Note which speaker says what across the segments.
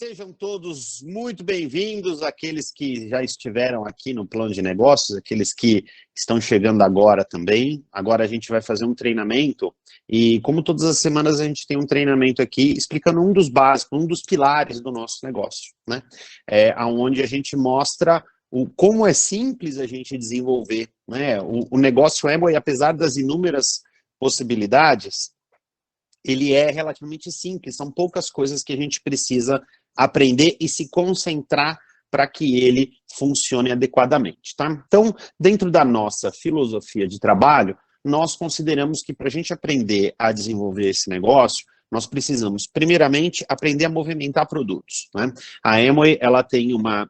Speaker 1: Sejam todos muito bem-vindos, aqueles que já estiveram aqui no Plano de Negócios, aqueles que estão chegando agora também. Agora a gente vai fazer um treinamento e, como todas as semanas, a gente tem um treinamento aqui explicando um dos básicos, um dos pilares do nosso negócio, né? Onde a gente mostra como é simples a gente desenvolver, né? O negócio Amway, apesar das inúmeras possibilidades, ele é relativamente simples, são poucas coisas que a gente precisa aprender e se concentrar para que ele funcione adequadamente, tá? Então, dentro da nossa filosofia de trabalho, nós consideramos que para a gente aprender a desenvolver esse negócio, nós precisamos, primeiramente, aprender a movimentar produtos, né? A Amway, ela tem uma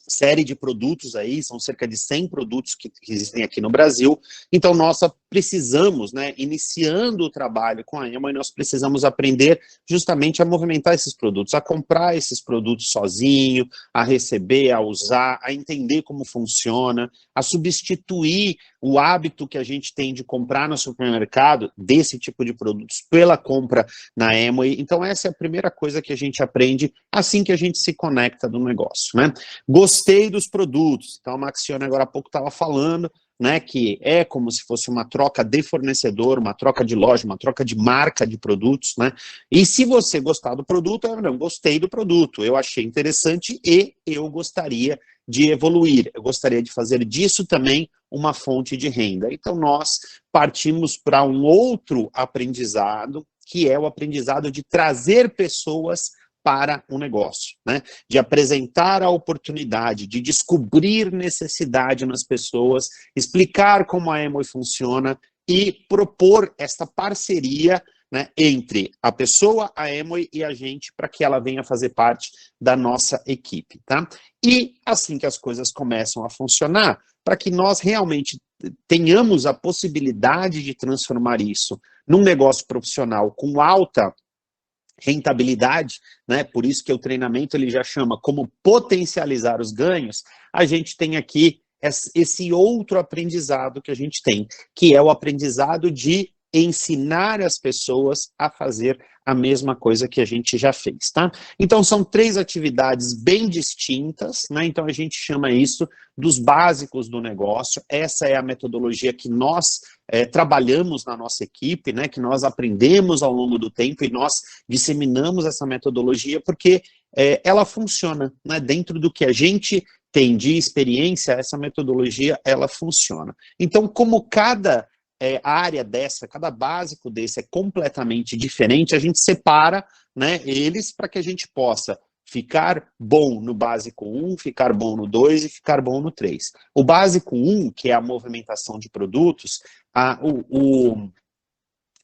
Speaker 1: série de produtos aí, são cerca de 100 produtos que existem aqui no Brasil, então nós precisamos, né, iniciando o trabalho com a Amway, nós precisamos aprender justamente a movimentar esses produtos, a comprar esses produtos sozinho, a receber, a usar, a entender como funciona, a substituir o hábito que a gente tem de comprar no supermercado, desse tipo de produtos, pela compra na Amway. Então essa é a primeira coisa que a gente aprende assim que a gente se conecta no negócio, né? Gostei dos produtos. Então a Maxione agora há pouco estava falando, né, que é como se fosse uma troca de fornecedor, uma troca de loja, uma troca de marca de produtos, né? E se você gostar do produto, eu não gostei do produto, eu achei interessante e eu gostaria de evoluir, eu gostaria de fazer disso também uma fonte de renda. Então nós partimos para um outro aprendizado, que é o aprendizado de trazer pessoas para o negócio, né? De apresentar a oportunidade, de descobrir necessidade nas pessoas, explicar como a Amway funciona e propor essa parceria, né, entre a pessoa, a Amway e a gente, para que ela venha fazer parte da nossa equipe, tá? E assim que as coisas começam a funcionar, para que nós realmente tenhamos a possibilidade de transformar isso num negócio profissional com alta rentabilidade, né? Por isso que o treinamento ele já chama como potencializar os ganhos, a gente tem aqui esse outro aprendizado que a gente tem, que é o aprendizado de ensinar as pessoas a fazer a mesma coisa que a gente já fez, tá? Então são 3 atividades bem distintas, né? Então a gente chama isso dos básicos do negócio. Essa é a metodologia que nós trabalhamos na nossa equipe, né? Que nós aprendemos ao longo do tempo e nós disseminamos essa metodologia porque ela funciona, né? Dentro do que a gente tem de experiência, essa metodologia ela funciona. Então, como cada área dessa, cada básico desse é completamente diferente, a gente separa, né, eles para que a gente possa ficar bom no básico 1, ficar bom no 2 e ficar bom no 3. O básico 1, que é a movimentação de produtos,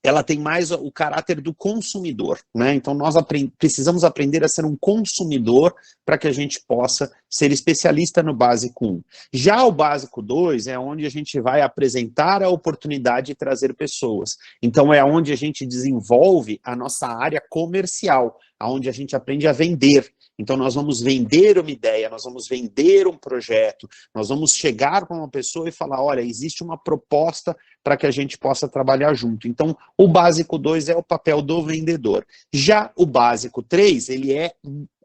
Speaker 1: ela tem mais o caráter do consumidor, né? Então nós precisamos aprender a ser um consumidor para que a gente possa ser especialista no básico 1. Já o básico 2 é onde a gente vai apresentar a oportunidade de trazer pessoas. Então é onde a gente desenvolve a nossa área comercial, onde a gente aprende a vender. Então nós vamos vender uma ideia, nós vamos vender um projeto, nós vamos chegar para uma pessoa e falar, olha, existe uma proposta para que a gente possa trabalhar junto. Então, o básico 2 é o papel do vendedor. Já o básico 3, ele é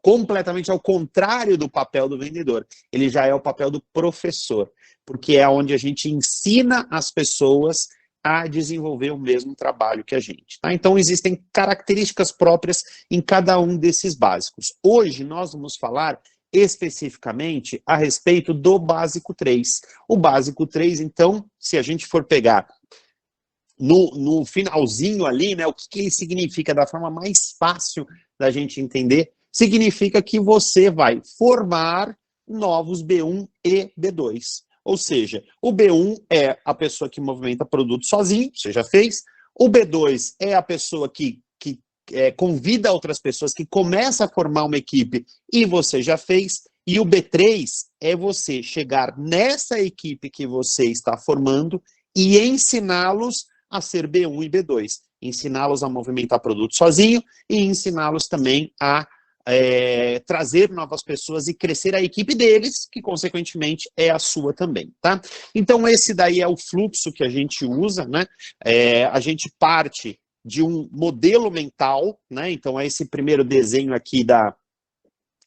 Speaker 1: completamente ao contrário do papel do vendedor. Ele já é o papel do professor, porque é onde a gente ensina as pessoas a desenvolver o mesmo trabalho que a gente, tá? Então, existem características próprias em cada um desses básicos. Hoje, nós vamos falar especificamente a respeito do básico 3. O básico 3, então, se a gente for pegar no finalzinho ali, né, o que ele significa da forma mais fácil da gente entender, significa que você vai formar novos B1 e B2. Ou seja, o B1 é a pessoa que movimenta produto sozinho, você já fez. O B2 é a pessoa que convida outras pessoas, que começa a formar uma equipe e você já fez. E o B3 é você chegar nessa equipe que você está formando e ensiná-los a ser B1 e B2. Ensiná-los a movimentar produto sozinho e ensiná-los também a trazer novas pessoas e crescer a equipe deles, que consequentemente é a sua também, tá? Então esse daí é o fluxo que a gente usa, né? A gente parte de um modelo mental, né? Então é esse primeiro desenho aqui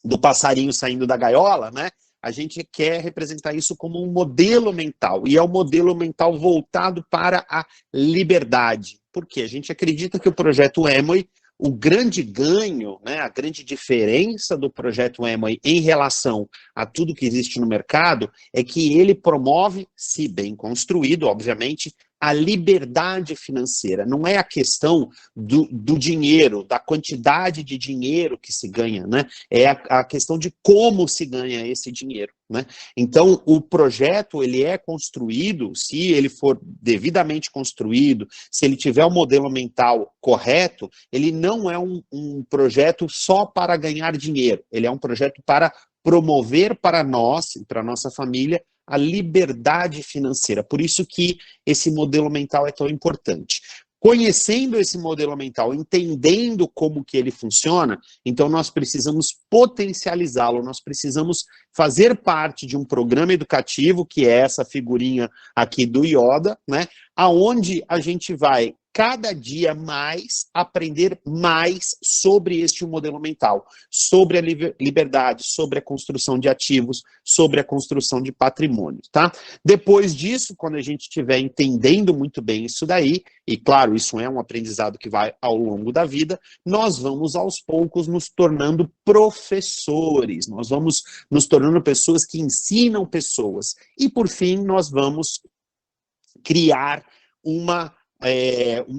Speaker 1: do passarinho saindo da gaiola, né? A gente quer representar isso como um modelo mental, e é um modelo mental voltado para a liberdade. Por quê? A gente acredita que o projeto Amway, o grande ganho, né, a grande diferença do projeto Amway em relação a tudo que existe no mercado é que ele promove, se bem construído, obviamente, a liberdade financeira. Não é a questão do dinheiro, da quantidade de dinheiro que se ganha, né? É a questão de como se ganha esse dinheiro, né? Então, o projeto, ele é construído, se ele for devidamente construído, se ele tiver o modelo mental correto, ele não é um projeto só para ganhar dinheiro, ele é um projeto para promover para nós, para a nossa família, a liberdade financeira. Por isso que esse modelo mental é tão importante. Conhecendo esse modelo mental, entendendo como que ele funciona, então nós precisamos potencializá-lo, nós precisamos fazer parte de um programa educativo, que é essa figurinha aqui do Yoda, né, aonde a gente vai cada dia mais aprender mais sobre este modelo mental, sobre a liberdade, sobre a construção de ativos, sobre a construção de patrimônio, tá? Depois disso, quando a gente estiver entendendo muito bem isso daí, e claro, isso é um aprendizado que vai ao longo da vida, nós vamos aos poucos nos tornando professores, nós vamos nos tornando pessoas que ensinam pessoas, e por fim nós vamos criar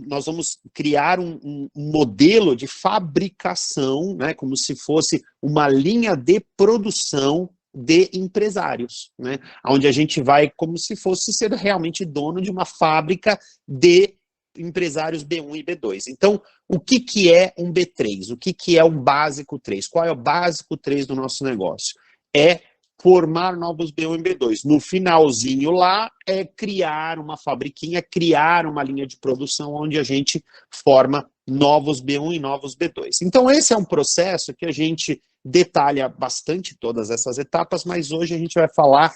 Speaker 1: nós vamos criar um modelo de fabricação, né, como se fosse uma linha de produção de empresários, né, onde a gente vai como se fosse ser realmente dono de uma fábrica de empresários B1 e B2. Então, o que é um B3? O que é um básico 3? Qual é o básico 3 do nosso negócio? É formar novos B1 e B2. No finalzinho lá, é criar uma fabriquinha, criar uma linha de produção onde a gente forma novos B1 e novos B2. Então, esse é um processo que a gente detalha bastante todas essas etapas, mas hoje a gente vai falar,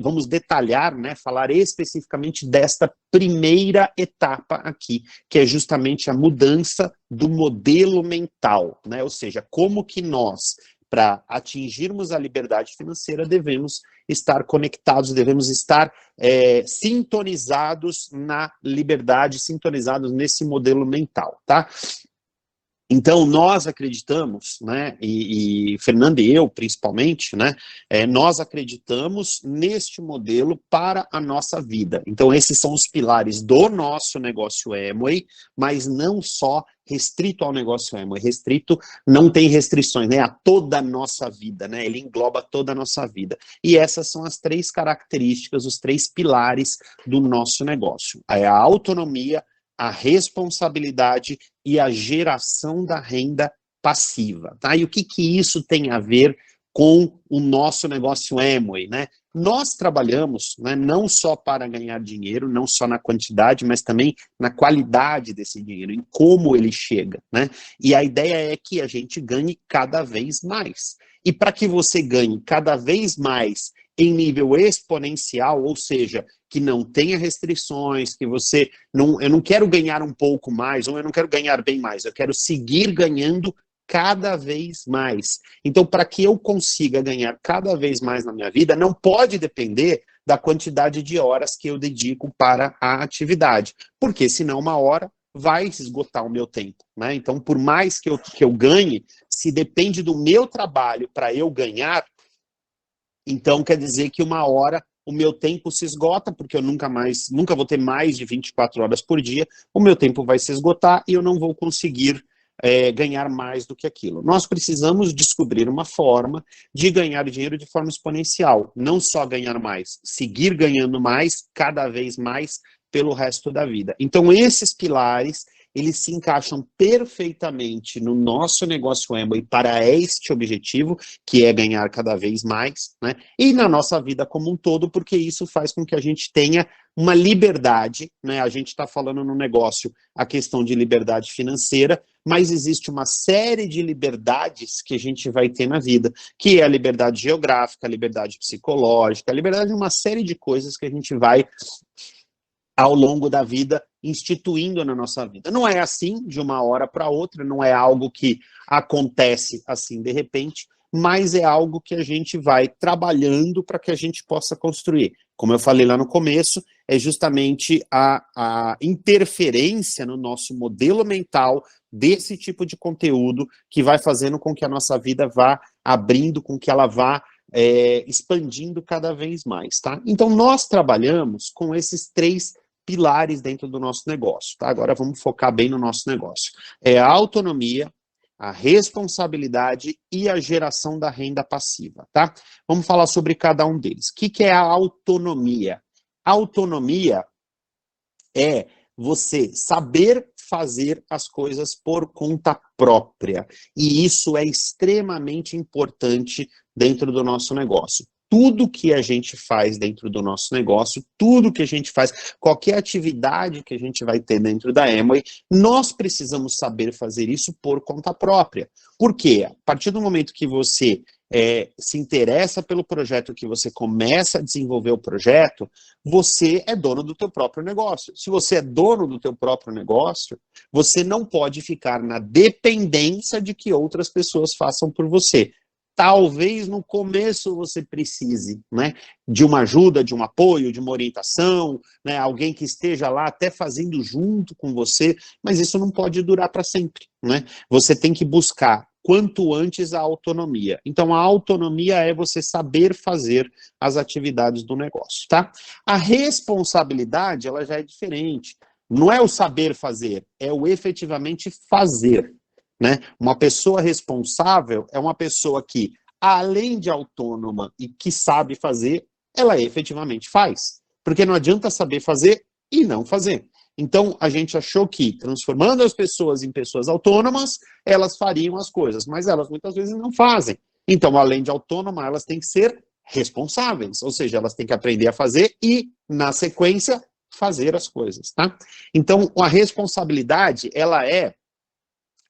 Speaker 1: vamos detalhar, né, falar especificamente desta primeira etapa aqui, que é justamente a mudança do modelo mental, né, ou seja, como que nós, para atingirmos a liberdade financeira, devemos estar conectados, devemos estar sintonizados na liberdade, sintonizados nesse modelo mental, tá? Então, nós acreditamos, né, e Fernando e eu, principalmente, né, nós acreditamos neste modelo para a nossa vida. Então, esses são os pilares do nosso negócio Amway, mas não só restrito ao negócio Amway. Restrito, não tem restrições, né, a toda a nossa vida, né, ele engloba toda a nossa vida. E essas são as 3 características, os 3 pilares do nosso negócio. É a autonomia, a responsabilidade e a geração da renda passiva, tá? E o que isso tem a ver com o nosso negócio Amway, né? Nós trabalhamos, né, não só para ganhar dinheiro, não só na quantidade, mas também na qualidade desse dinheiro, em como ele chega, né? E a ideia é que a gente ganhe cada vez mais. E para que você ganhe cada vez mais em nível exponencial, ou seja, que não tenha restrições, que você não, eu não quero ganhar um pouco mais, ou eu não quero ganhar bem mais, eu quero seguir ganhando cada vez mais. Então, para que eu consiga ganhar cada vez mais na minha vida, não pode depender da quantidade de horas que eu dedico para a atividade, porque senão uma hora vai esgotar o meu tempo, né? Então, por mais que eu ganhe, se depende do meu trabalho para eu ganhar, então quer dizer que uma hora o meu tempo se esgota, porque eu nunca vou ter mais de 24 horas por dia, o meu tempo vai se esgotar e eu não vou conseguir ganhar mais do que aquilo. Nós precisamos descobrir uma forma de ganhar dinheiro de forma exponencial, não só ganhar mais, seguir ganhando mais, cada vez mais, pelo resto da vida. Então esses pilares, eles se encaixam perfeitamente no nosso negócio Amway para este objetivo, que é ganhar cada vez mais, né? E na nossa vida como um todo, porque isso faz com que a gente tenha uma liberdade, né? A gente está falando no negócio a questão de liberdade financeira, mas existe uma série de liberdades que a gente vai ter na vida, que é a liberdade geográfica, a liberdade psicológica, a liberdade de uma série de coisas que a gente vai ao longo da vida, instituindo na nossa vida. Não é assim, de uma hora para outra, não é algo que acontece assim de repente, mas é algo que a gente vai trabalhando para que a gente possa construir. Como eu falei lá no começo, é justamente a interferência no nosso modelo mental desse tipo de conteúdo que vai fazendo com que a nossa vida vá abrindo, com que ela vá expandindo cada vez mais, tá? Então, nós trabalhamos com esses 3 pilares dentro do nosso negócio, tá? Agora vamos focar bem no nosso negócio. É a autonomia, a responsabilidade e a geração da renda passiva, tá? Vamos falar sobre cada um deles. O que é a autonomia? Autonomia é você saber fazer as coisas por conta própria. E isso é extremamente importante dentro do nosso negócio. Tudo que a gente faz dentro do nosso negócio, tudo que a gente faz, qualquer atividade que a gente vai ter dentro da Amway, nós precisamos saber fazer isso por conta própria. Por quê? A partir do momento que você se interessa pelo projeto, que você começa a desenvolver o projeto, você é dono do teu próprio negócio. Se você é dono do teu próprio negócio, você não pode ficar na dependência de que outras pessoas façam por você. Talvez no começo você precise, né, de uma ajuda, de um apoio, de uma orientação, né, alguém que esteja lá até fazendo junto com você, mas isso não pode durar para sempre, né? Você tem que buscar quanto antes a autonomia. Então, a autonomia é você saber fazer as atividades do negócio, tá? A responsabilidade, ela já é diferente. Não é o saber fazer, é o efetivamente fazer, né? Uma pessoa responsável é uma pessoa que, além de autônoma e que sabe fazer, ela efetivamente faz. Porque não adianta saber fazer e não fazer. Então, a gente achou que, transformando as pessoas em pessoas autônomas, elas fariam as coisas, mas elas muitas vezes não fazem. Então, além de autônoma, elas têm que ser responsáveis, ou seja, elas têm que aprender a fazer e, na sequência, fazer as coisas, tá? Então, a responsabilidade, ela é,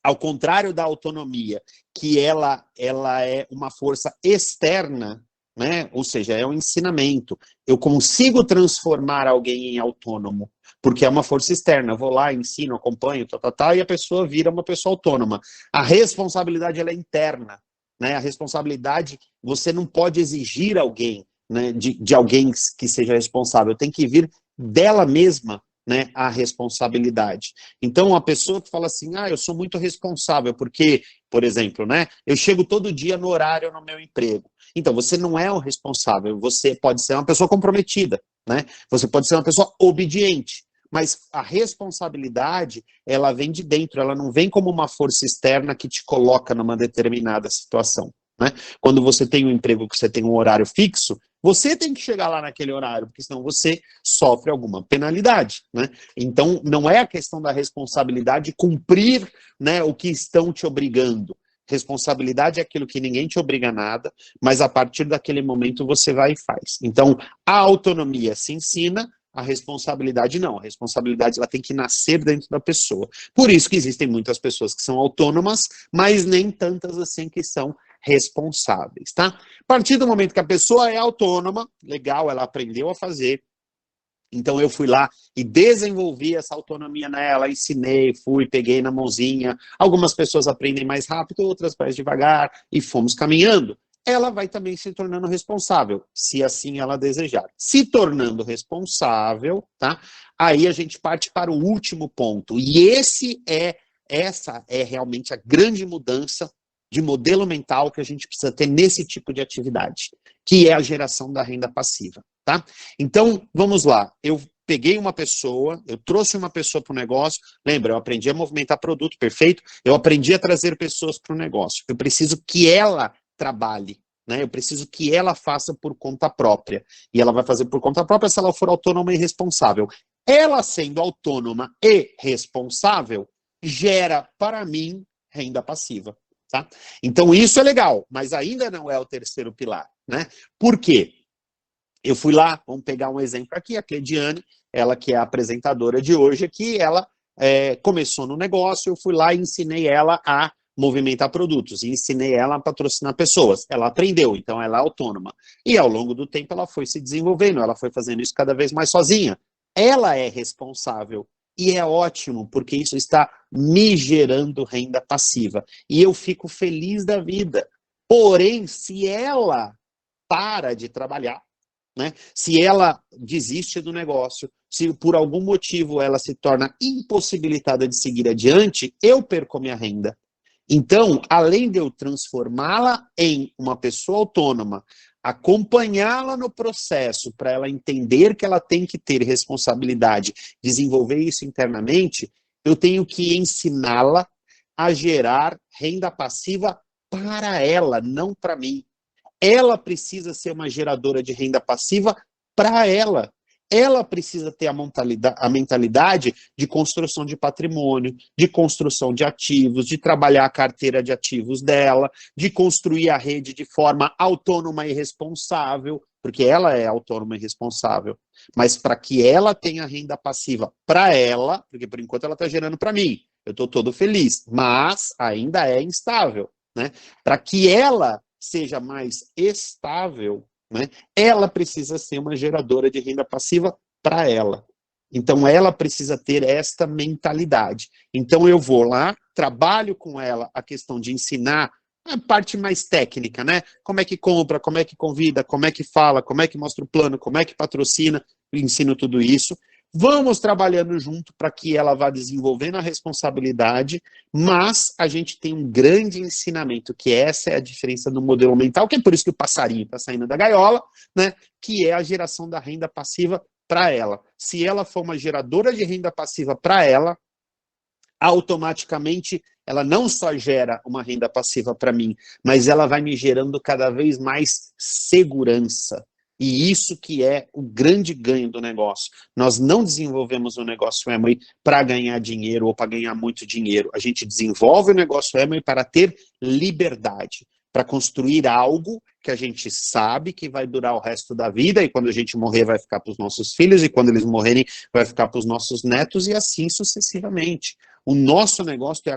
Speaker 1: ao contrário da autonomia, que ela é uma força externa, né? Ou seja, é um ensinamento. Eu consigo transformar alguém em autônomo, porque é uma força externa. Eu vou lá, ensino, acompanho, e a pessoa vira uma pessoa autônoma. A responsabilidade, ela é interna, né? A responsabilidade, você não pode exigir alguém, né, de alguém que seja responsável. Tem que vir dela mesma, né, a responsabilidade. Então, a pessoa que fala assim, eu sou muito responsável, porque, por exemplo, né, eu chego todo dia no horário no meu emprego. Então, você não é o responsável, você pode ser uma pessoa comprometida, né? Você pode ser uma pessoa obediente, mas a responsabilidade, ela vem de dentro, ela não vem como uma força externa que te coloca numa determinada situação, né? Quando você tem um emprego que você tem um horário fixo, você tem que chegar lá naquele horário, porque senão você sofre alguma penalidade, né? Então, não é a questão da responsabilidade cumprir, né, o que estão te obrigando. Responsabilidade é aquilo que ninguém te obriga a nada, mas a partir daquele momento você vai e faz. Então, a autonomia se ensina, a responsabilidade não. A responsabilidade, ela tem que nascer dentro da pessoa. Por isso que existem muitas pessoas que são autônomas, mas nem tantas assim que são responsáveis, tá? A partir do momento que a pessoa é autônoma, legal, ela aprendeu a fazer, então eu fui lá e desenvolvi essa autonomia nela, ensinei, peguei na mãozinha. Algumas pessoas aprendem mais rápido, outras mais devagar, e fomos caminhando. Ela vai também se tornando responsável, se assim ela desejar. Se tornando responsável, tá? Aí a gente parte para o último ponto. E essa é realmente a grande mudança de modelo mental que a gente precisa ter nesse tipo de atividade, que é a geração da renda passiva, tá? Então, vamos lá. Eu peguei uma pessoa, eu trouxe uma pessoa para o negócio. Lembra, eu aprendi a movimentar produto, perfeito? Eu aprendi a trazer pessoas para o negócio. Eu preciso que ela trabalhe, né? Eu preciso que ela faça por conta própria. E ela vai fazer por conta própria se ela for autônoma e responsável. Ela sendo autônoma e responsável, gera, para mim, renda passiva. Tá? Então, isso é legal, mas ainda não é o terceiro pilar, né? Por quê? Eu fui lá, vamos pegar um exemplo aqui, a Cleidiane, ela que é a apresentadora de hoje aqui, ela começou no negócio, eu fui lá e ensinei ela a movimentar produtos, e ensinei ela a patrocinar pessoas. Ela aprendeu, então ela é autônoma. E ao longo do tempo ela foi se desenvolvendo, ela foi fazendo isso cada vez mais sozinha. Ela é responsável. E é ótimo, porque isso está me gerando renda passiva. E eu fico feliz da vida. Porém, se ela para de trabalhar, né? Se ela desiste do negócio, se por algum motivo ela se torna impossibilitada de seguir adiante, eu perco a minha renda. Então, além de eu transformá-la em uma pessoa autônoma, acompanhá-la no processo para ela entender que ela tem que ter responsabilidade, desenvolver isso internamente, eu tenho que ensiná-la a gerar renda passiva para ela, não para mim. Ela precisa ser uma geradora de renda passiva para ela. Ela precisa ter a mentalidade de construção de patrimônio, de construção de ativos, de trabalhar a carteira de ativos dela, de construir a rede de forma autônoma e responsável, porque ela é autônoma e responsável. Mas para que ela tenha renda passiva para ela, porque por enquanto ela está gerando para mim, eu estou todo feliz, mas ainda é instável, né? Para que ela seja mais estável, né, ela precisa ser uma geradora de renda passiva para ela. Então, ela precisa ter esta mentalidade. Então, eu vou lá, trabalho com ela a questão de ensinar a parte mais técnica, né? Como é que compra, como é que convida, como é que fala, como é que mostra o plano, como é que patrocina, ensino tudo isso. Vamos trabalhando junto para que ela vá desenvolvendo a responsabilidade, mas a gente tem um grande ensinamento, que essa é a diferença do modelo mental, que é por isso que o passarinho está saindo da gaiola, né? Que é a geração da renda passiva para ela. Se ela for uma geradora de renda passiva para ela, automaticamente ela não só gera uma renda passiva para mim, mas ela vai me gerando cada vez mais segurança. E isso que é o grande ganho do negócio. Nós não desenvolvemos o negócio Amway para ganhar dinheiro ou para ganhar muito dinheiro. A gente desenvolve o negócio Amway para ter liberdade, para construir algo que a gente sabe que vai durar o resto da vida, e quando a gente morrer vai ficar para os nossos filhos, e quando eles morrerem vai ficar para os nossos netos, e assim sucessivamente. O nosso negócio é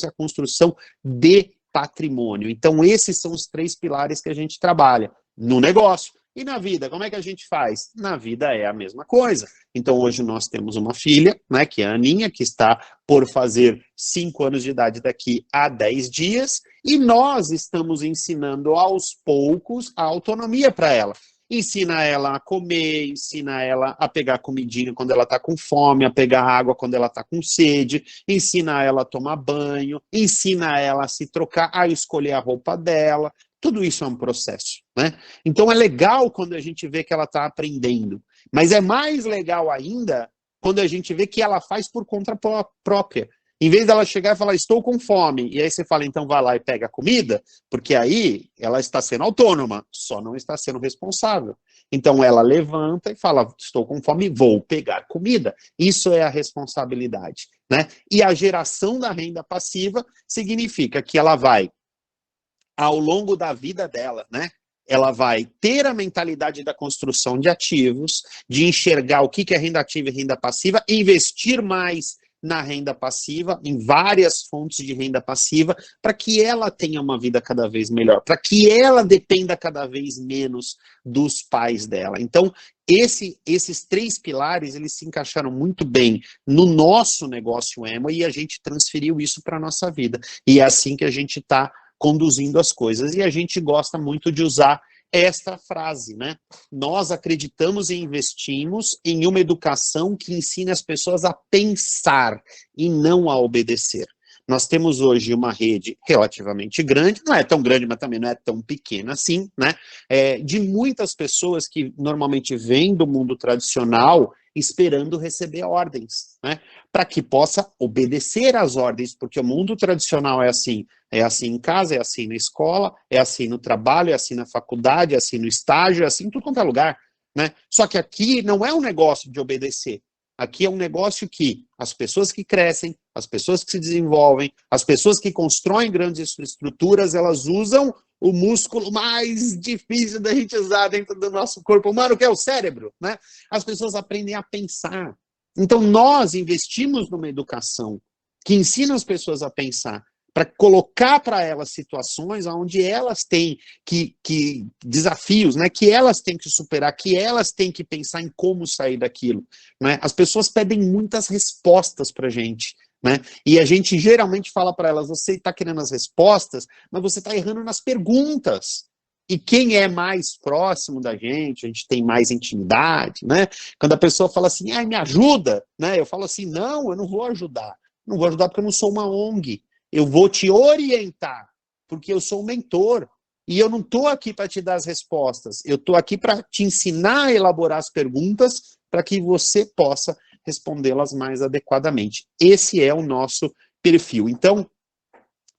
Speaker 1: a construção de patrimônio. Então, esses são os 3 pilares que a gente trabalha no negócio. E na vida, como é que a gente faz? Na vida é a mesma coisa. Então, hoje nós temos uma filha, né, que é a Aninha, que está por fazer 5 anos de idade daqui a 10 dias, e nós estamos ensinando aos poucos a autonomia para ela. Ensina ela a comer, ensina ela a pegar comidinha quando ela está com fome, a pegar água quando ela está com sede, ensina ela a tomar banho, ensina ela a se trocar, a escolher a roupa dela. Tudo isso é um processo, né? Então é legal quando a gente vê que ela está aprendendo, mas é mais legal ainda quando a gente vê que ela faz por conta própria. Em vez dela chegar e falar, estou com fome, e aí você fala, então vai lá e pega a comida, porque aí ela está sendo autônoma, só não está sendo responsável. Então ela levanta e fala, estou com fome, vou pegar comida. Isso é a responsabilidade, né? E a geração da renda passiva significa que ela vai, ao longo da vida dela, né? Ela vai ter a mentalidade da construção de ativos, de enxergar o que é renda ativa e renda passiva, investir mais na renda passiva, em várias fontes de renda passiva, para que ela tenha uma vida cada vez melhor, para que ela dependa cada vez menos dos pais dela. Então, esses 3 pilares, eles se encaixaram muito bem no nosso negócio Amway, e a gente transferiu isso para a nossa vida. E é assim que a gente está conduzindo as coisas. E a gente gosta muito de usar esta frase, né? Nós acreditamos e investimos em uma educação que ensine as pessoas a pensar e não a obedecer. Nós temos hoje uma rede relativamente grande, não é tão grande, mas também não é tão pequena assim, né? De muitas pessoas que normalmente vêm do mundo tradicional esperando receber ordens, né? Para que possa obedecer às ordens, porque o mundo tradicional é assim em casa, é assim na escola, é assim no trabalho, é assim na faculdade, é assim no estágio, é assim em tudo quanto é lugar, né? Só que aqui não é um negócio de obedecer. Aqui é um negócio que as pessoas que crescem, as pessoas que se desenvolvem, as pessoas que constroem grandes estruturas, elas usam o músculo mais difícil da gente usar dentro do nosso corpo humano, que é o cérebro, né? As pessoas aprendem a pensar. Então, nós investimos numa educação que ensina as pessoas a pensar, para colocar para elas situações onde elas têm que desafios, né, que elas têm que superar, que elas têm que pensar em como sair daquilo, né? As pessoas pedem muitas respostas para a gente, né? E a gente geralmente fala para elas, você está querendo as respostas, mas você está errando nas perguntas. E quem é mais próximo da gente, a gente tem mais intimidade, né? Quando a pessoa fala assim, me ajuda, né? Eu falo assim, não, eu não vou ajudar. Não vou ajudar porque eu não sou uma ONG. Eu vou te orientar, porque eu sou um mentor. E eu não estou aqui para te dar as respostas. Eu estou aqui para te ensinar a elaborar as perguntas para que você possa respondê-las mais adequadamente. Esse é o nosso perfil. Então,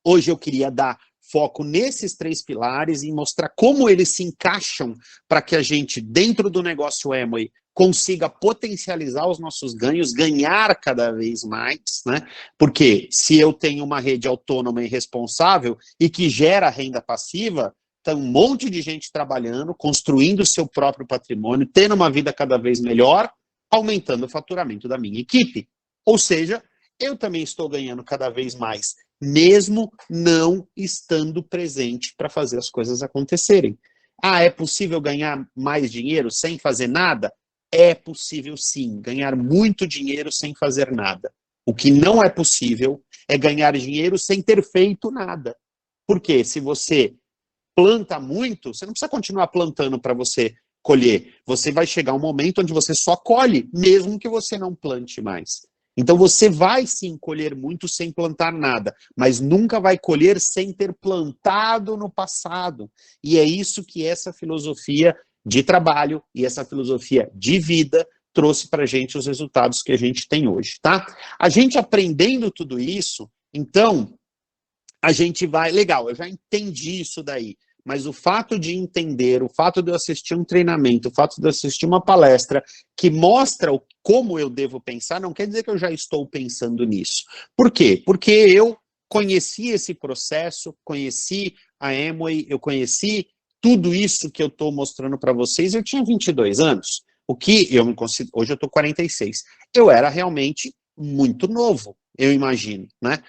Speaker 1: hoje eu queria dar foco nesses 3 pilares e mostrar como eles se encaixam para que a gente, dentro do negócio Amway, consiga potencializar os nossos ganhos, ganhar cada vez mais, né? Porque se eu tenho uma rede autônoma e responsável e que gera renda passiva, tem um monte de gente trabalhando, construindo o seu próprio patrimônio, tendo uma vida cada vez melhor, aumentando o faturamento da minha equipe. Ou seja, eu também estou ganhando cada vez mais, mesmo não estando presente para fazer as coisas acontecerem. É possível ganhar mais dinheiro sem fazer nada? É possível sim, ganhar muito dinheiro sem fazer nada. O que não é possível é ganhar dinheiro sem ter feito nada. Porque se você planta muito, você não precisa continuar plantando para você colher. Você vai chegar um momento onde você só colhe, mesmo que você não plante mais. Então você vai sim colher muito sem plantar nada, mas nunca vai colher sem ter plantado no passado. E é isso que essa filosofia de trabalho e essa filosofia de vida trouxe para a gente os resultados que a gente tem hoje, tá? A gente aprendendo tudo isso, então, a gente vai... Legal, eu já entendi isso daí. Mas o fato de entender, o fato de eu assistir um treinamento, o fato de eu assistir uma palestra que mostra como eu devo pensar, não quer dizer que eu já estou pensando nisso. Por quê? Porque eu conheci esse processo, conheci a Amway, eu conheci tudo isso que eu estou mostrando para vocês. Eu tinha 22 anos, o que eu me considero... Hoje eu estou 46. Eu era realmente muito novo, eu imagino, né?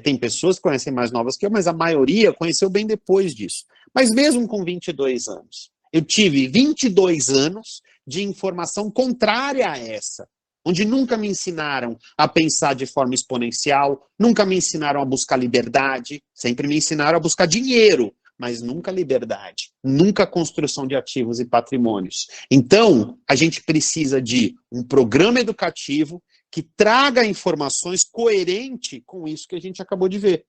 Speaker 1: Tem pessoas que conhecem mais novas que eu, mas a maioria conheceu bem depois disso. Mas mesmo com 22 anos, eu tive 22 anos de informação contrária a essa, onde nunca me ensinaram a pensar de forma exponencial, nunca me ensinaram a buscar liberdade, sempre me ensinaram a buscar dinheiro, mas nunca liberdade, nunca construção de ativos e patrimônios. Então, a gente precisa de um programa educativo que traga informações coerentes com isso que a gente acabou de ver.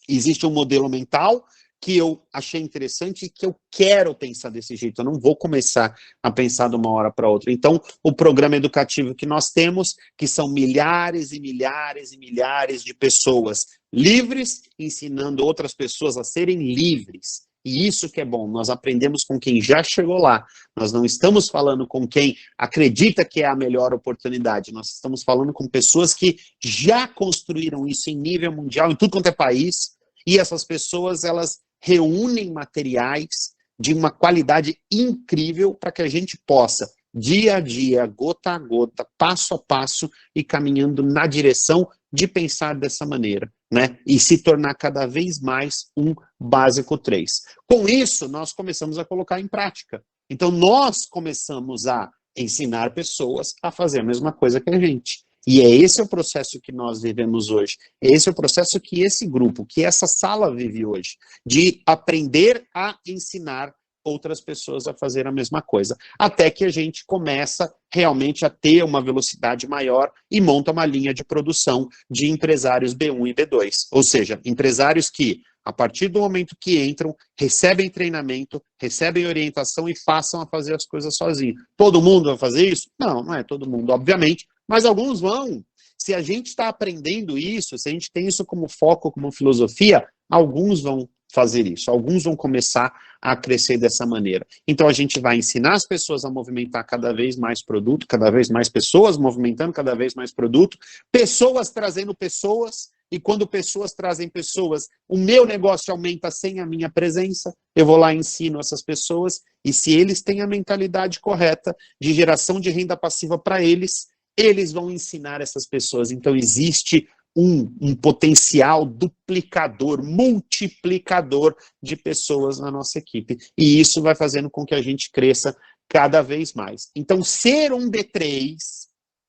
Speaker 1: Existe um modelo mental que eu achei interessante e que eu quero pensar desse jeito. Eu não vou começar a pensar de uma hora para outra. Então, o programa educativo que nós temos, que são milhares e milhares e milhares de pessoas livres, ensinando outras pessoas a serem livres. E isso que é bom, nós aprendemos com quem já chegou lá. Nós não estamos falando com quem acredita que é a melhor oportunidade. Nós estamos falando com pessoas que já construíram isso em nível mundial, em tudo quanto é país. E essas pessoas, elas reúnem materiais de uma qualidade incrível para que a gente possa, dia a dia, gota a gota, passo a passo, ir caminhando na direção de pensar dessa maneira, né? E se tornar cada vez mais um básico 3. Com isso, nós começamos a colocar em prática. Então, nós começamos a ensinar pessoas a fazer a mesma coisa que a gente. E é esse o processo que nós vivemos hoje. Esse é o processo que esse grupo, que essa sala vive hoje, de aprender a ensinar outras pessoas a fazer a mesma coisa. Até que a gente começa realmente a ter uma velocidade maior e monta uma linha de produção de empresários B1 e B2. Ou seja, empresários que, a partir do momento que entram, recebem treinamento, recebem orientação e passam a fazer as coisas sozinhos. Todo mundo vai fazer isso? Não, não é todo mundo, obviamente, mas alguns vão. Se a gente está aprendendo isso, se a gente tem isso como foco, como filosofia, alguns vão fazer isso, alguns vão começar a crescer dessa maneira. Então a gente vai ensinar as pessoas a movimentar cada vez mais produto, cada vez mais pessoas movimentando cada vez mais produto, pessoas trazendo pessoas, e quando pessoas trazem pessoas, o meu negócio aumenta sem a minha presença, eu vou lá e ensino essas pessoas, e se eles têm a mentalidade correta de geração de renda passiva para eles, eles vão ensinar essas pessoas. Então existe um potencial duplicador, multiplicador de pessoas na nossa equipe. E isso vai fazendo com que a gente cresça cada vez mais. Então, ser um B3,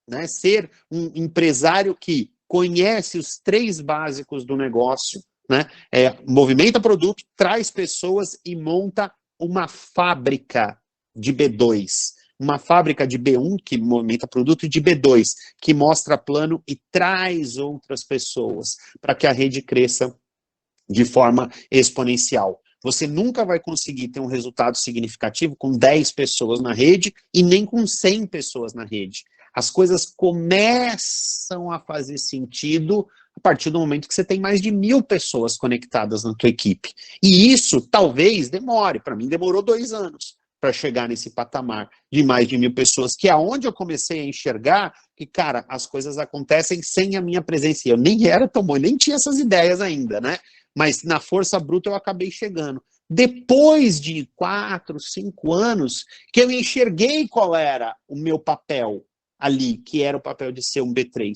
Speaker 1: né, ser um empresário que conhece os 3 básicos do negócio, né? Movimenta produto, traz pessoas e monta uma fábrica de B2, uma fábrica de B1 que movimenta produto e de B2 que mostra plano e traz outras pessoas para que a rede cresça de forma exponencial. Você nunca vai conseguir ter um resultado significativo com 10 pessoas na rede e nem com 100 pessoas na rede. As coisas começam a fazer sentido a partir do momento que você tem mais de 1.000 pessoas conectadas na tua equipe. E isso talvez demore. Para mim demorou 2 anos para chegar nesse patamar de mais de 1.000 pessoas, que é onde eu comecei a enxergar que, cara, as coisas acontecem sem a minha presença. E eu nem era tão bom, nem tinha essas ideias ainda, né? Mas na força bruta eu acabei chegando. Depois de 4, 5 anos, que eu enxerguei qual era o meu papel ali, que era o papel de ser um B3,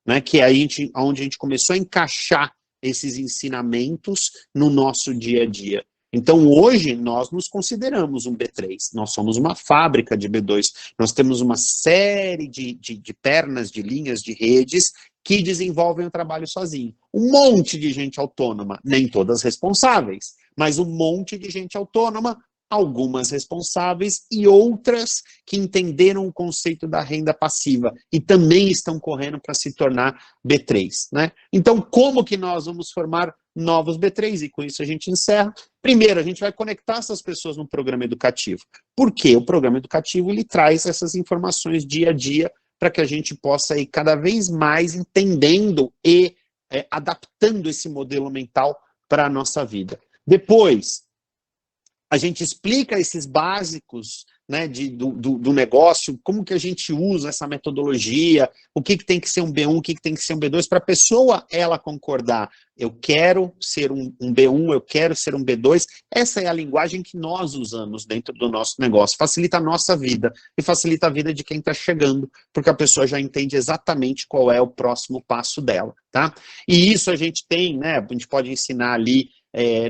Speaker 1: né? Que é onde a gente começou a encaixar esses ensinamentos no nosso dia a dia. Então, hoje, nós nos consideramos um B3, nós somos uma fábrica de B2, nós temos uma série de pernas, de linhas, de redes que desenvolvem o trabalho sozinho. Um monte de gente autônoma, nem todas responsáveis, mas um monte de gente autônoma, algumas responsáveis e outras que entenderam o conceito da renda passiva e também estão correndo para se tornar B3, né? Então, como que nós vamos formar novos B3? E com isso a gente encerra. Primeiro, a gente vai conectar essas pessoas no programa educativo. Por quê? O programa educativo ele traz essas informações dia a dia para que a gente possa ir cada vez mais entendendo e adaptando esse modelo mental para a nossa vida. Depois, a gente explica esses básicos, né, do negócio, como que a gente usa essa metodologia, o que tem que ser um B1, o que tem que ser um B2, para a pessoa, ela concordar. Eu quero ser um B1, eu quero ser um B2. Essa é a linguagem que nós usamos dentro do nosso negócio. Facilita a nossa vida e facilita a vida de quem está chegando, porque a pessoa já entende exatamente qual é o próximo passo dela, tá? E isso a gente tem, né, a gente pode ensinar ali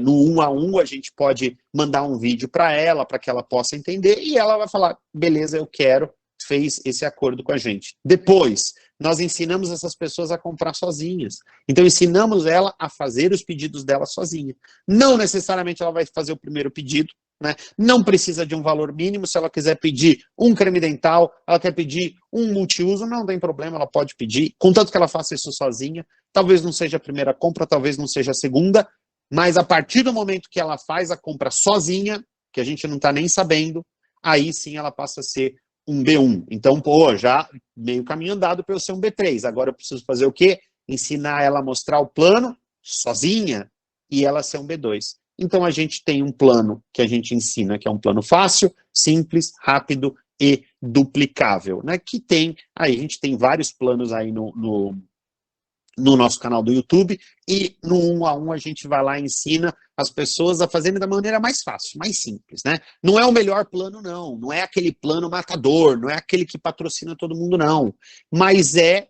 Speaker 1: no 1 a 1, a gente pode mandar um vídeo para ela, para que ela possa entender, e ela vai falar, beleza, eu quero, fez esse acordo com a gente. Depois, nós ensinamos essas pessoas a comprar sozinhas. Então, ensinamos ela a fazer os pedidos dela sozinha. Não necessariamente ela vai fazer o primeiro pedido, né? Não precisa de um valor mínimo. Se ela quiser pedir um creme dental, ela quer pedir um multiuso, não tem problema, ela pode pedir, contanto que ela faça isso sozinha. Talvez não seja a primeira compra, talvez não seja a segunda, mas a partir do momento que ela faz a compra sozinha, que a gente não está nem sabendo, aí sim ela passa a ser um B1. Então, pô, já meio caminho andado para eu ser um B3. Agora eu preciso fazer o quê? Ensinar ela a mostrar o plano sozinha e ela ser um B2. Então a gente tem um plano que a gente ensina, que é um plano fácil, simples, rápido e duplicável, né? Que tem, aí a gente tem vários planos aí no nosso canal do YouTube, e no 1 a 1 a gente vai lá e ensina as pessoas a fazerem da maneira mais fácil, mais simples, né? Não é o melhor plano, não é aquele plano matador, não é aquele que patrocina todo mundo, não, mas é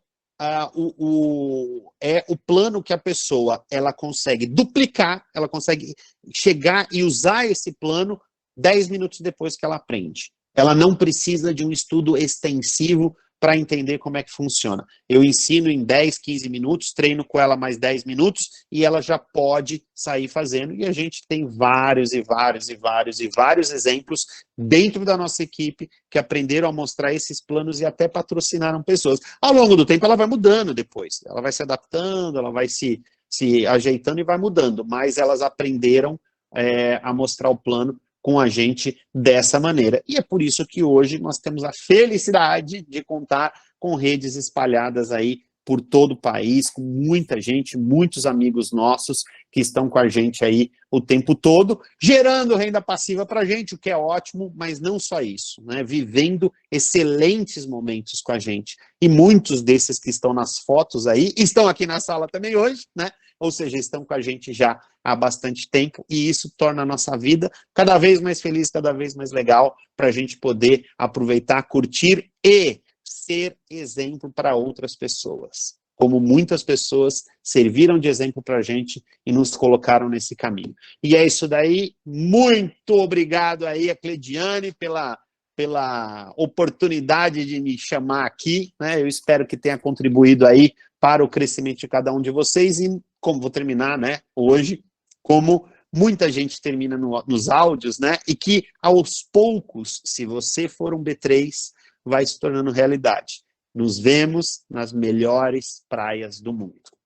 Speaker 1: o plano que a pessoa, ela consegue duplicar, ela consegue chegar e usar esse plano 10 minutos depois que ela aprende. Ela não precisa de um estudo extensivo para entender como é que funciona. Eu ensino em 10, 15 minutos, treino com ela mais 10 minutos e ela já pode sair fazendo. E a gente tem vários e vários e vários e vários exemplos dentro da nossa equipe que aprenderam a mostrar esses planos e até patrocinaram pessoas. Ao longo do tempo ela vai mudando depois, ela vai se adaptando, ela vai se ajeitando e vai mudando, mas elas aprenderam a mostrar o plano com a gente dessa maneira. E é por isso que hoje nós temos a felicidade de contar com redes espalhadas aí por todo o país, com muita gente, muitos amigos nossos que estão com a gente aí o tempo todo, gerando renda passiva para a gente, o que é ótimo, mas não só isso, né? Vivendo excelentes momentos com a gente. E muitos desses que estão nas fotos aí, estão aqui na sala também hoje, né? Ou seja, estão com a gente já há bastante tempo, e isso torna a nossa vida cada vez mais feliz, cada vez mais legal, para a gente poder aproveitar, curtir e ser exemplo para outras pessoas. Como muitas pessoas serviram de exemplo para a gente e nos colocaram nesse caminho. E é isso daí. Muito obrigado aí a Cleidiane pela oportunidade de me chamar aqui, né? Eu espero que tenha contribuído aí para o crescimento de cada um de vocês e, como vou terminar, né, hoje, como muita gente termina nos áudios, né, e que aos poucos, se você for um B3, vai se tornando realidade. Nos vemos nas melhores praias do mundo.